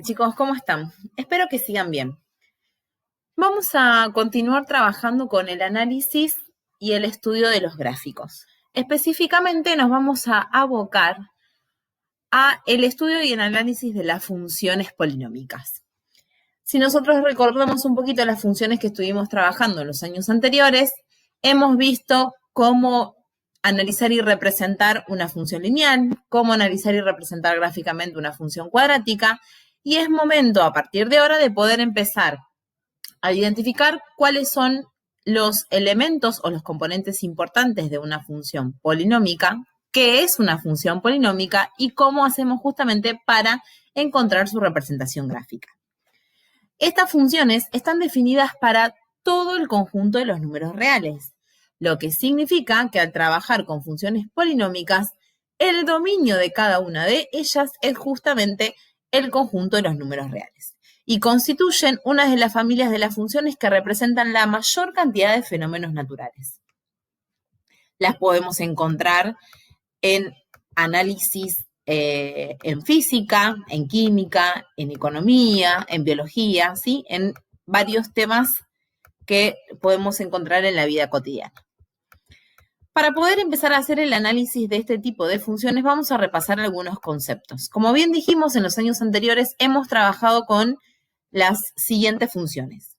Chicos, ¿cómo están? Espero que sigan bien. Vamos a continuar trabajando con el análisis y el estudio de los gráficos. Específicamente nos vamos a abocar a el estudio y el análisis de las funciones polinómicas. Si nosotros recordamos un poquito las funciones que estuvimos trabajando en los años anteriores, hemos visto cómo analizar y representar una función lineal, cómo analizar y representar gráficamente una función cuadrática, y es momento a partir de ahora de poder empezar a identificar cuáles son los elementos o los componentes importantes de una función polinómica, qué es una función polinómica y cómo hacemos justamente para encontrar su representación gráfica. Estas funciones están definidas para todo el conjunto de los números reales, lo que significa que al trabajar con funciones polinómicas, el dominio de cada una de ellas es justamente el conjunto de los números reales y constituyen una de las familias de las funciones que representan la mayor cantidad de fenómenos naturales. Las podemos encontrar en análisis en física, en química, en economía, en biología, ¿sí? En varios temas que podemos encontrar en la vida cotidiana. Para poder empezar a hacer el análisis de este tipo de funciones, vamos a repasar algunos conceptos. Como bien dijimos en los años anteriores, hemos trabajado con las siguientes funciones.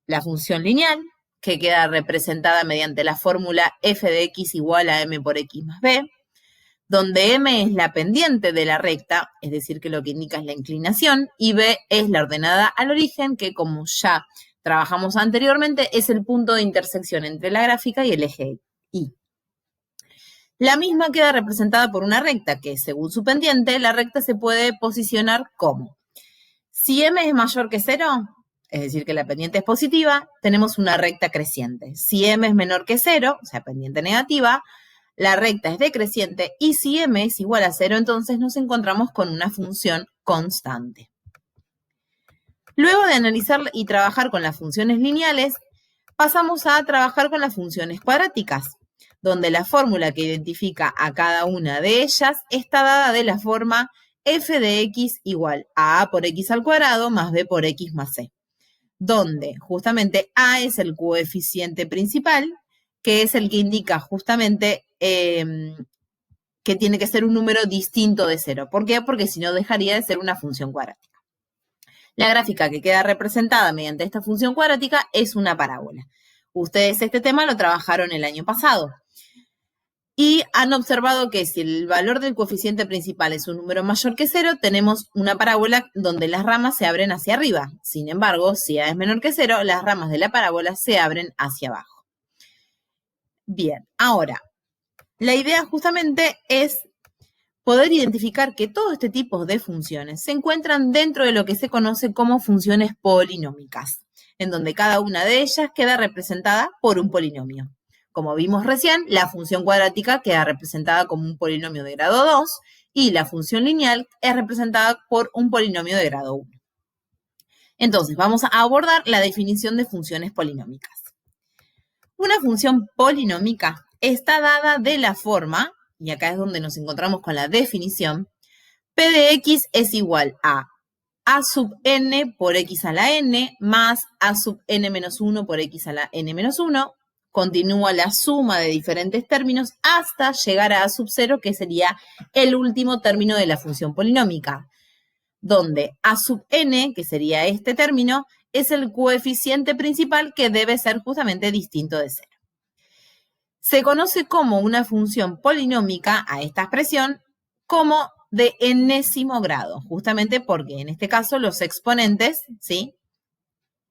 La función lineal, que queda representada mediante la fórmula f de x igual a m por x más b, donde m es la pendiente de la recta, es decir, que lo que indica es la inclinación, y b es la ordenada al origen, que como ya trabajamos anteriormente, es el punto de intersección entre la gráfica y el eje y. La misma queda representada por una recta que, según su pendiente, la recta se puede posicionar como: si m es mayor que 0, es decir, que la pendiente es positiva, tenemos una recta creciente. Si m es menor que 0, o sea, pendiente negativa, la recta es decreciente, y si m es igual a 0, entonces nos encontramos con una función constante. Luego de analizar y trabajar con las funciones lineales, pasamos a trabajar con las funciones cuadráticas, donde la fórmula que identifica a cada una de ellas está dada de la forma f de x igual a por x al cuadrado más b por x más c, donde justamente a es el coeficiente principal, que es el que indica justamente que tiene que ser un número distinto de 0. ¿Por qué? Porque si no dejaría de ser una función cuadrática. La gráfica que queda representada mediante esta función cuadrática es una parábola. Ustedes este tema lo trabajaron el año pasado y han observado que si el valor del coeficiente principal es un número mayor que 0, tenemos una parábola donde las ramas se abren hacia arriba. Sin embargo, si a es menor que 0, las ramas de la parábola se abren hacia abajo. Bien, ahora, la idea justamente es poder identificar que todo este tipo de funciones se encuentran dentro de lo que se conoce como funciones polinómicas, en donde cada una de ellas queda representada por un polinomio. Como vimos recién, la función cuadrática queda representada como un polinomio de grado 2 y la función lineal es representada por un polinomio de grado 1. Entonces, vamos a abordar la definición de funciones polinómicas. Una función polinómica está dada de la forma, y acá es donde nos encontramos con la definición, p de x es igual a sub n por x a la n más a sub n menos 1 por x a la n menos 1. Continúa la suma de diferentes términos hasta llegar a sub 0, que sería el último término de la función polinómica, donde a sub n, que sería este término, es el coeficiente principal que debe ser justamente distinto de 0. Se conoce como una función polinómica a esta expresión como de enésimo grado, justamente porque en este caso los exponentes, ¿sí?,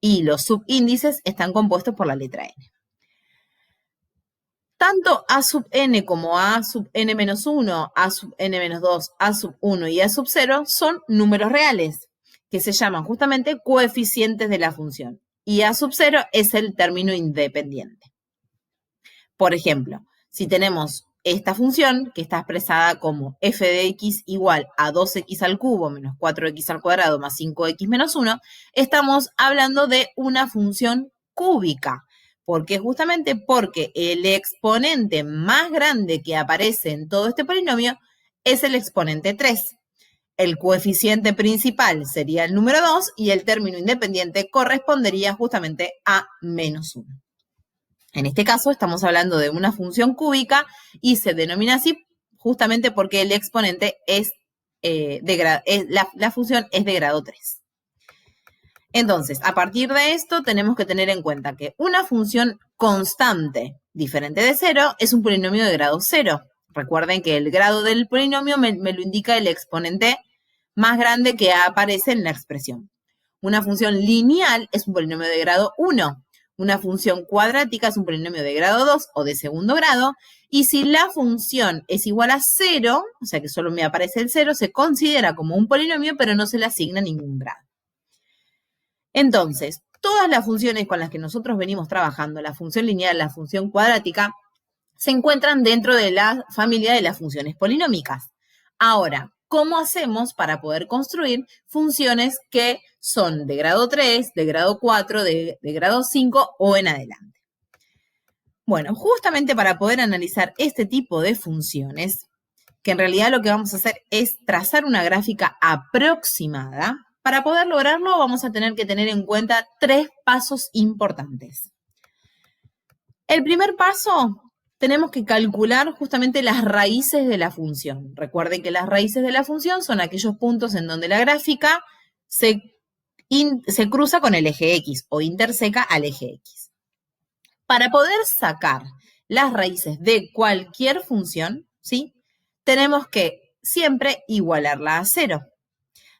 y los subíndices están compuestos por la letra n. Tanto a sub n como a sub n menos 1, a sub n menos 2, a sub 1 y a sub 0 son números reales, que se llaman justamente coeficientes de la función. Y a sub 0 es el término independiente. Por ejemplo, si tenemos esta función que está expresada como f de x igual a 2x al cubo menos 4x al cuadrado más 5x menos 1, estamos hablando de una función cúbica. ¿Por qué? Justamente porque el exponente más grande que aparece en todo este polinomio es el exponente 3. el coeficiente principal sería el número 2 y el término independiente correspondería justamente a menos 1. En este caso estamos hablando de una función cúbica y se denomina así justamente porque el exponente es la función es de grado 3. Entonces, a partir de esto tenemos que tener en cuenta que una función constante diferente de 0 es un polinomio de grado 0. Recuerden que el grado del polinomio me lo indica el exponente más grande que aparece en la expresión. Una función lineal es un polinomio de grado 1. Una función cuadrática es un polinomio de grado 2 o de segundo grado. Y si la función es igual a 0, o sea que solo me aparece el 0, se considera como un polinomio, pero no se le asigna ningún grado. Entonces, todas las funciones con las que nosotros venimos trabajando, la función lineal, la función cuadrática, se encuentran dentro de la familia de las funciones polinómicas. Ahora, ¿cómo hacemos para poder construir funciones que son de grado 3, de grado 4, de grado 5 o en adelante? Bueno, justamente para poder analizar este tipo de funciones, que en realidad lo que vamos a hacer es trazar una gráfica aproximada. Para poder lograrlo vamos a tener que tener en cuenta 3 pasos importantes. El primer paso, tenemos que calcular justamente las raíces de la función. Recuerden que las raíces de la función son aquellos puntos en donde la gráfica se cruza con el eje X o interseca al eje X. Para poder sacar las raíces de cualquier función, ¿sí?, tenemos que siempre igualarla a 0.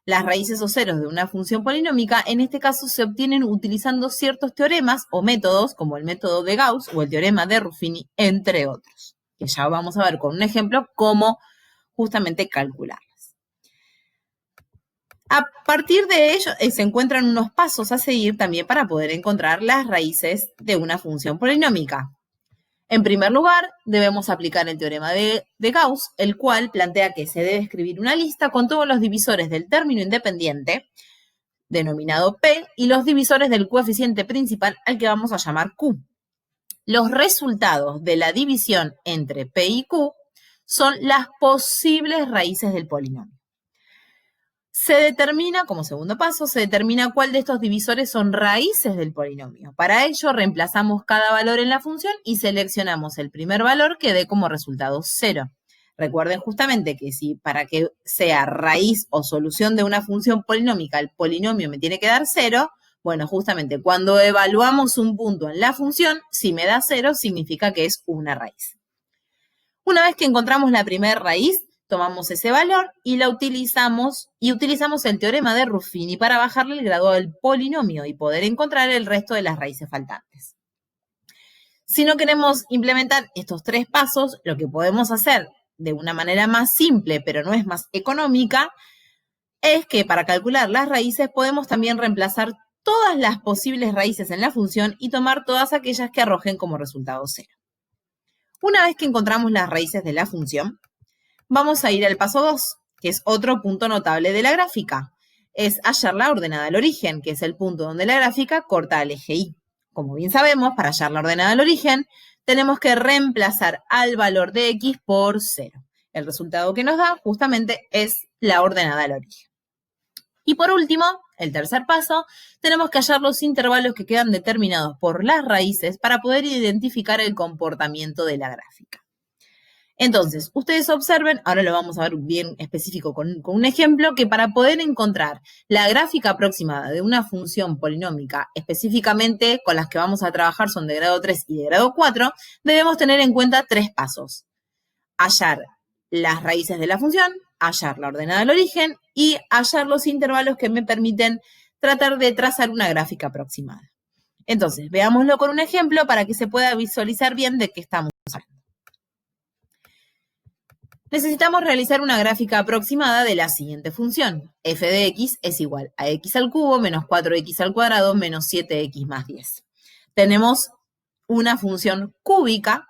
Las raíces o ceros de una función polinómica, en este caso, se obtienen utilizando ciertos teoremas o métodos, como el método de Gauss o el teorema de Ruffini, entre otros, que ya vamos a ver con un ejemplo cómo justamente calcularlas. A partir de ello, se encuentran unos pasos a seguir también para poder encontrar las raíces de una función polinómica. En primer lugar, debemos aplicar el teorema de Gauss, el cual plantea que se debe escribir una lista con todos los divisores del término independiente, denominado P, y los divisores del coeficiente principal, al que vamos a llamar Q. Los resultados de la división entre P y Q son las posibles raíces del polinomio. Se determina, como segundo paso, se determina cuál de estos divisores son raíces del polinomio. Para ello, reemplazamos cada valor en la función y seleccionamos el primer valor que dé como resultado 0. Recuerden justamente que si para que sea raíz o solución de una función polinómica, el polinomio me tiene que dar 0, bueno, justamente cuando evaluamos un punto en la función, si me da 0, significa que es una raíz. Una vez que encontramos la primera raíz, tomamos ese valor y utilizamos el teorema de Ruffini para bajarle el grado del polinomio y poder encontrar el resto de las raíces faltantes. Si no queremos implementar estos 3 pasos, lo que podemos hacer de una manera más simple, pero no es más económica, es que para calcular las raíces podemos también reemplazar todas las posibles raíces en la función y tomar todas aquellas que arrojen como resultado 0. Una vez que encontramos las raíces de la función, vamos a ir al paso 2, que es otro punto notable de la gráfica. Es hallarla ordenada al origen, que es el punto donde la gráfica corta al eje Y. Como bien sabemos, para hallarla ordenada al origen, tenemos que reemplazar al valor de X por 0. El resultado que nos da justamente es la ordenada al origen. Y por último, el tercer paso, tenemos que hallar los intervalos que quedan determinados por las raíces para poder identificar el comportamiento de la gráfica. Entonces, ustedes observen, ahora lo vamos a ver bien específico con un ejemplo, que para poder encontrar la gráfica aproximada de una función polinómica, específicamente con las que vamos a trabajar son de grado 3 y de grado 4, debemos tener en cuenta 3 pasos. Hallar las raíces de la función, hallar la ordenada al origen y hallar los intervalos que me permiten tratar de trazar una gráfica aproximada. Entonces, veámoslo con un ejemplo para que se pueda visualizar bien de qué estamos hablando. Necesitamos realizar una gráfica aproximada de la siguiente función. F de x es igual a x al cubo menos 4x al cuadrado menos 7x más 10. Tenemos una función cúbica,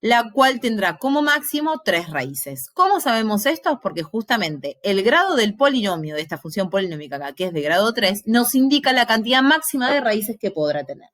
la cual tendrá como máximo 3 raíces. ¿Cómo sabemos esto? Porque justamente el grado del polinomio de esta función polinómica acá, que es de grado 3, nos indica la cantidad máxima de raíces que podrá tener.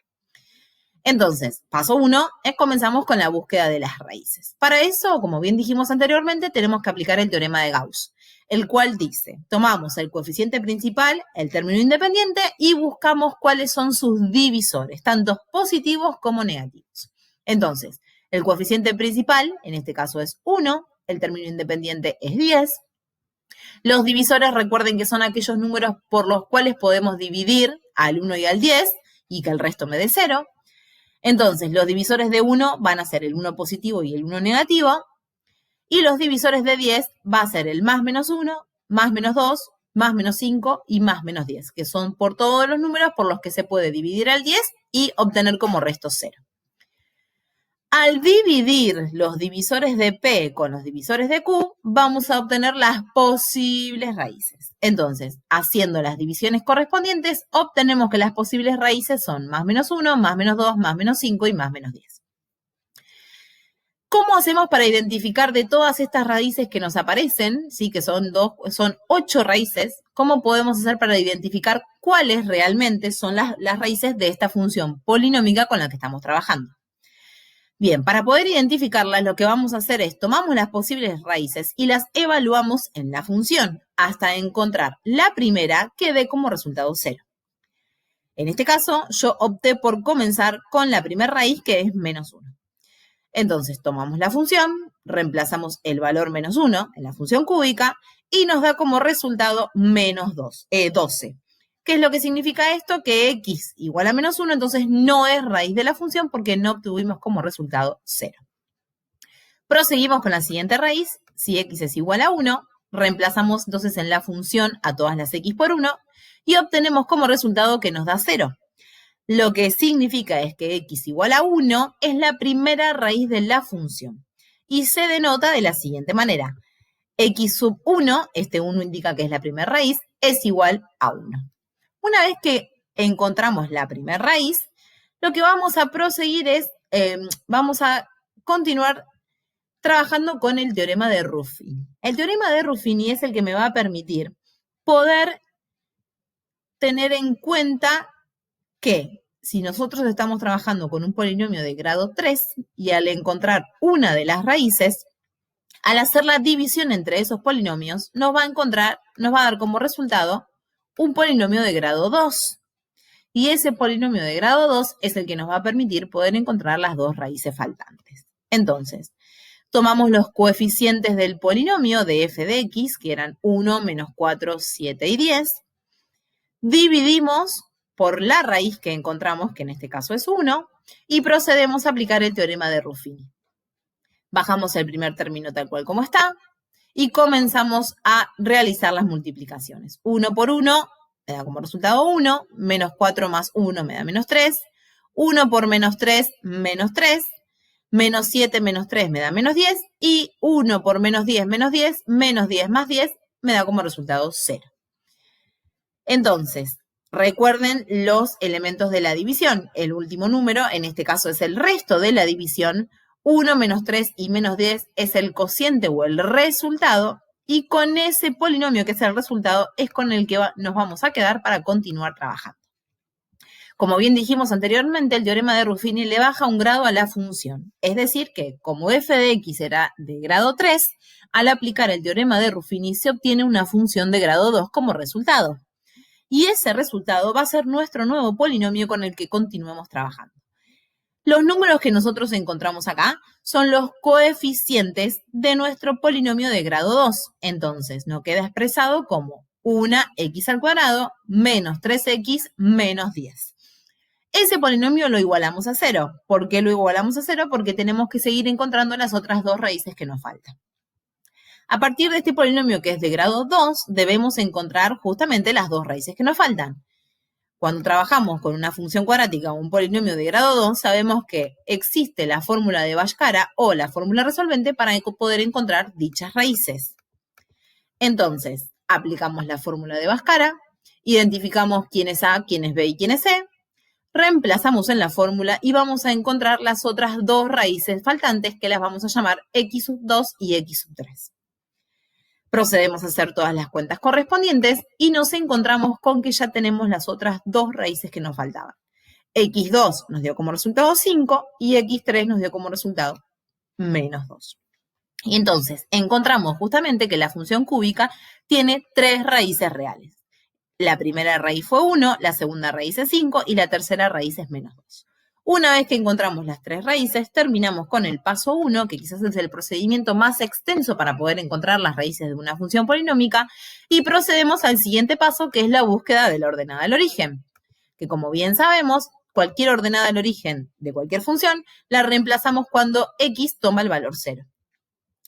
Entonces, paso 1, comenzamos con la búsqueda de las raíces. Para eso, como bien dijimos anteriormente, tenemos que aplicar el teorema de Gauss. el cual dice, tomamos el coeficiente principal, el término independiente, y buscamos cuáles son sus divisores, tanto positivos como negativos. Entonces, el coeficiente principal, en este caso es 1, el término independiente es 10. Los divisores, recuerden que son aquellos números por los cuales podemos dividir al 1 y al 10 y que el resto me dé 0. Entonces, los divisores de 1 van a ser el 1 positivo y el 1 negativo. Y los divisores de 10 va a ser el más menos 1, más menos 2, más menos 5 y más menos 10, que son por todos los números por los que se puede dividir al 10 y obtener como resto 0. Al dividir los divisores de P con los divisores de Q, vamos a obtener las posibles raíces. Entonces, haciendo las divisiones correspondientes, obtenemos que las posibles raíces son más menos 1, más menos 2, más menos 5 y más menos 10. ¿Cómo hacemos para identificar de todas estas raíces que nos aparecen, sí, que son 8 raíces? ¿Cómo podemos hacer para identificar cuáles realmente son las raíces de esta función polinómica con la que estamos trabajando? Bien, para poder identificarlas, lo que vamos a hacer es tomamos las posibles raíces y las evaluamos en la función hasta encontrar la primera que dé como resultado 0. En este caso, yo opté por comenzar con la primera raíz, que es menos 1. Entonces, tomamos la función, reemplazamos el valor menos 1 en la función cúbica y nos da como resultado menos 12. ¿Qué es lo que significa esto? Que x igual a menos 1, entonces no es raíz de la función porque no obtuvimos como resultado 0. Proseguimos con la siguiente raíz. Si x es igual a 1, reemplazamos entonces en la función a todas las x por 1 y obtenemos como resultado que nos da 0. Lo que significa es que x igual a 1 es la primera raíz de la función y se denota de la siguiente manera. X sub 1, este 1 indica que es la primera raíz, es igual a 1. Una vez que encontramos la primera raíz, lo que vamos a proseguir es, vamos a continuar trabajando con el teorema de Ruffini. El teorema de Ruffini es el que me va a permitir poder tener en cuenta que si nosotros estamos trabajando con un polinomio de grado 3 y al encontrar una de las raíces, al hacer la división entre esos polinomios, nos va a dar como resultado un polinomio de grado 2. Y ese polinomio de grado 2 es el que nos va a permitir poder encontrar las dos raíces faltantes. Entonces, tomamos los coeficientes del polinomio de f de x, que eran 1, menos 4, 7 y 10. Dividimos por la raíz que encontramos, que en este caso es 1, y procedemos a aplicar el teorema de Ruffini. Bajamos el primer término tal cual como está y comenzamos a realizar las multiplicaciones. 1 por 1 me da como resultado 1, menos 4 más 1 me da menos 3, 1 por menos 3, menos 3, menos 7 menos 3 me da menos 10 y 1 por menos 10 menos 10, menos 10 más 10 me da como resultado 0. Entonces, recuerden los elementos de la división. El último número, en este caso, es el resto de la división. 1 menos 3 y menos 10 es el cociente o el resultado. Y con ese polinomio que es el resultado es con el que nos vamos a quedar para continuar trabajando. Como bien dijimos anteriormente, el teorema de Ruffini le baja un grado a la función. Es decir que, como f de x era de grado 3, al aplicar el teorema de Ruffini se obtiene una función de grado 2 como resultado. Y ese resultado va a ser nuestro nuevo polinomio con el que continuemos trabajando. Los números que nosotros encontramos acá son los coeficientes de nuestro polinomio de grado 2. Entonces, nos queda expresado como 1x al cuadrado menos 3x menos 10. Ese polinomio lo igualamos a 0. ¿Por qué lo igualamos a 0? Porque tenemos que seguir encontrando las otras dos raíces que nos faltan. A partir de este polinomio que es de grado 2, debemos encontrar justamente las dos raíces que nos faltan. Cuando trabajamos con una función cuadrática o un polinomio de grado 2, sabemos que existe la fórmula de Bhaskara o la fórmula resolvente para poder encontrar dichas raíces. Entonces, aplicamos la fórmula de Bhaskara, identificamos quién es A, quién es B y quién es C, reemplazamos en la fórmula y vamos a encontrar las otras dos raíces faltantes que las vamos a llamar x sub 2 y x sub 3. Procedemos a hacer todas las cuentas correspondientes y nos encontramos con que ya tenemos las otras dos raíces que nos faltaban. x2 nos dio como resultado 5 y x3 nos dio como resultado menos 2. Y entonces encontramos justamente que la función cúbica tiene 3 raíces reales. La primera raíz fue 1, la segunda raíz es 5 y la tercera raíz es menos 2. Una vez que encontramos las 3 raíces, terminamos con el paso 1, que quizás es el procedimiento más extenso para poder encontrar las raíces de una función polinómica, y procedemos al siguiente paso, que es la búsqueda de la ordenada del origen, que como bien sabemos, cualquier ordenada del origen de cualquier función la reemplazamos cuando x toma el valor 0.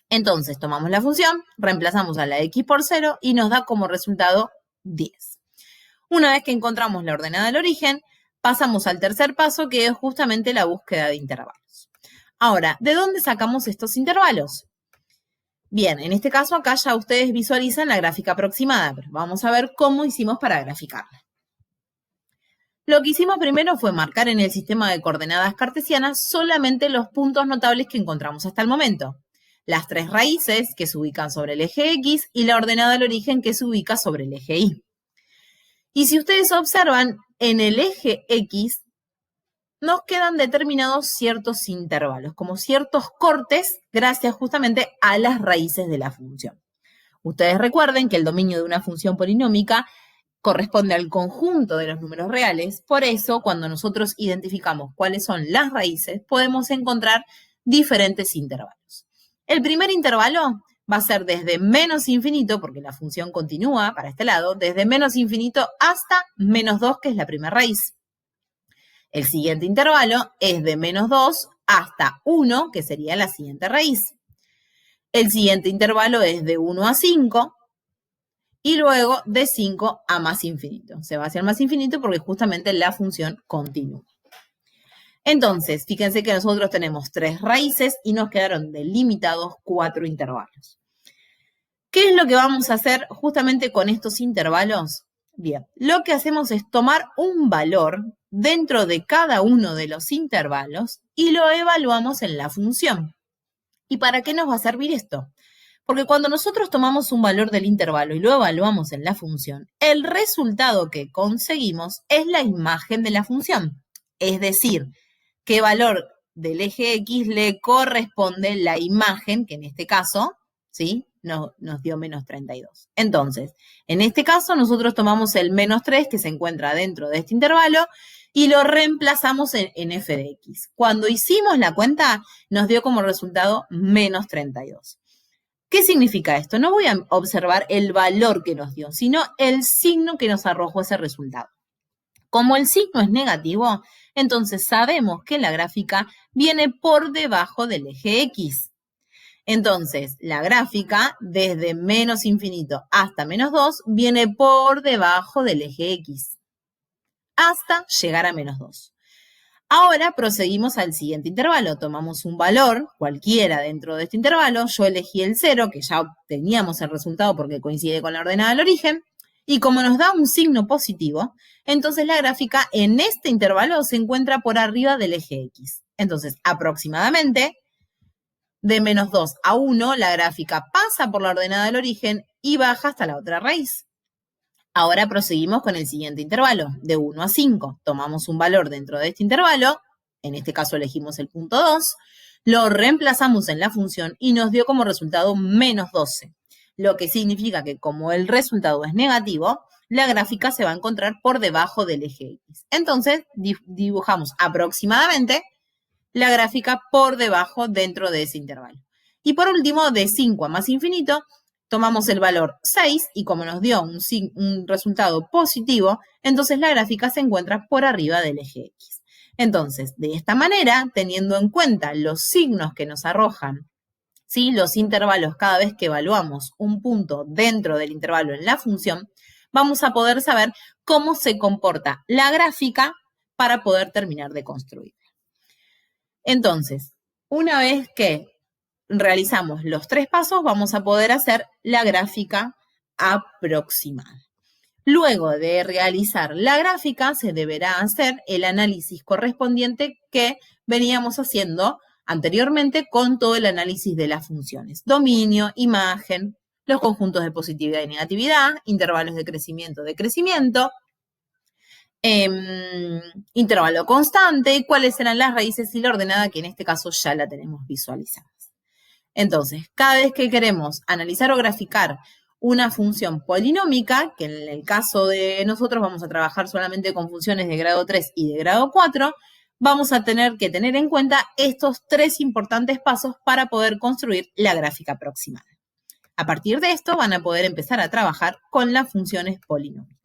Entonces tomamos la función, reemplazamos a la x por 0 y nos da como resultado 10. Una vez que encontramos la ordenada del origen, pasamos al tercer paso, que es justamente la búsqueda de intervalos. Ahora, ¿de dónde sacamos estos intervalos? Bien, en este caso acá ya ustedes visualizan la gráfica aproximada, pero vamos a ver cómo hicimos para graficarla. Lo que hicimos primero fue marcar en el sistema de coordenadas cartesianas solamente los puntos notables que encontramos hasta el momento. Las 3 raíces que se ubican sobre el eje X y la ordenada del origen que se ubica sobre el eje Y. Y si ustedes observan, en el eje X nos quedan determinados ciertos intervalos, como ciertos cortes, gracias justamente a las raíces de la función. Ustedes recuerden que el dominio de una función polinómica corresponde al conjunto de los números reales, por eso cuando nosotros identificamos cuáles son las raíces, podemos encontrar diferentes intervalos. El primer intervalo va a ser desde menos infinito, porque la función continúa para este lado, desde menos infinito hasta menos 2, que es la primera raíz. El siguiente intervalo es de menos 2 hasta 1, que sería la siguiente raíz. El siguiente intervalo es de 1 a 5 y luego de 5 a más infinito. Se va hacia el más infinito porque justamente la función continúa. Entonces, fíjense que nosotros tenemos 3 raíces y nos quedaron delimitados 4 intervalos. ¿Qué es lo que vamos a hacer justamente con estos intervalos? Bien, lo que hacemos es tomar un valor dentro de cada uno de los intervalos y lo evaluamos en la función. ¿Y para qué nos va a servir esto? Porque cuando nosotros tomamos un valor del intervalo y lo evaluamos en la función, el resultado que conseguimos es la imagen de la función. Es decir, qué valor del eje X le corresponde la imagen, que en este caso, ¿sí?, nos dio menos 32. Entonces, en este caso nosotros tomamos el menos 3 que se encuentra dentro de este intervalo y lo reemplazamos en f de x. Cuando hicimos la cuenta, nos dio como resultado menos 32. ¿Qué significa esto? No voy a observar el valor que nos dio, sino el signo que nos arrojó ese resultado. Como el signo es negativo, entonces sabemos que la gráfica viene por debajo del eje X. Entonces, la gráfica desde menos infinito hasta menos 2 viene por debajo del eje X hasta llegar a menos 2. Ahora proseguimos al siguiente intervalo. Tomamos un valor cualquiera dentro de este intervalo. Yo elegí el 0, que ya obteníamos el resultado porque coincide con la ordenada del origen. Y como nos da un signo positivo, entonces la gráfica en este intervalo se encuentra por arriba del eje X. Entonces, aproximadamente, de menos 2 a 1, la gráfica pasa por la ordenada del origen y baja hasta la otra raíz. Ahora proseguimos con el siguiente intervalo, de 1 a 5. Tomamos un valor dentro de este intervalo, en este caso elegimos el punto 2, lo reemplazamos en la función y nos dio como resultado menos 12, lo que significa que como el resultado es negativo, la gráfica se va a encontrar por debajo del eje X. Entonces, dibujamos aproximadamente la gráfica por debajo dentro de ese intervalo. Y por último, de 5 a más infinito, tomamos el valor 6 y como nos dio un resultado positivo, entonces la gráfica se encuentra por arriba del eje X. Entonces, de esta manera, teniendo en cuenta los signos que nos arrojan, ¿sí?, los intervalos cada vez que evaluamos un punto dentro del intervalo en la función, vamos a poder saber cómo se comporta la gráfica para poder terminar de construir. Entonces, una vez que realizamos los 3 pasos, vamos a poder hacer la gráfica aproximada. Luego de realizar la gráfica, se deberá hacer el análisis correspondiente que veníamos haciendo anteriormente con todo el análisis de las funciones. Dominio, imagen, los conjuntos de positividad y negatividad, intervalos de crecimiento, decrecimiento, intervalo constante, cuáles eran las raíces y la ordenada, que en este caso ya la tenemos visualizadas. Entonces, cada vez que queremos analizar o graficar una función polinómica, que en el caso de nosotros vamos a trabajar solamente con funciones de grado 3 y de grado 4, vamos a tener que tener en cuenta estos 3 importantes pasos para poder construir la gráfica aproximada. A partir de esto van a poder empezar a trabajar con las funciones polinómicas.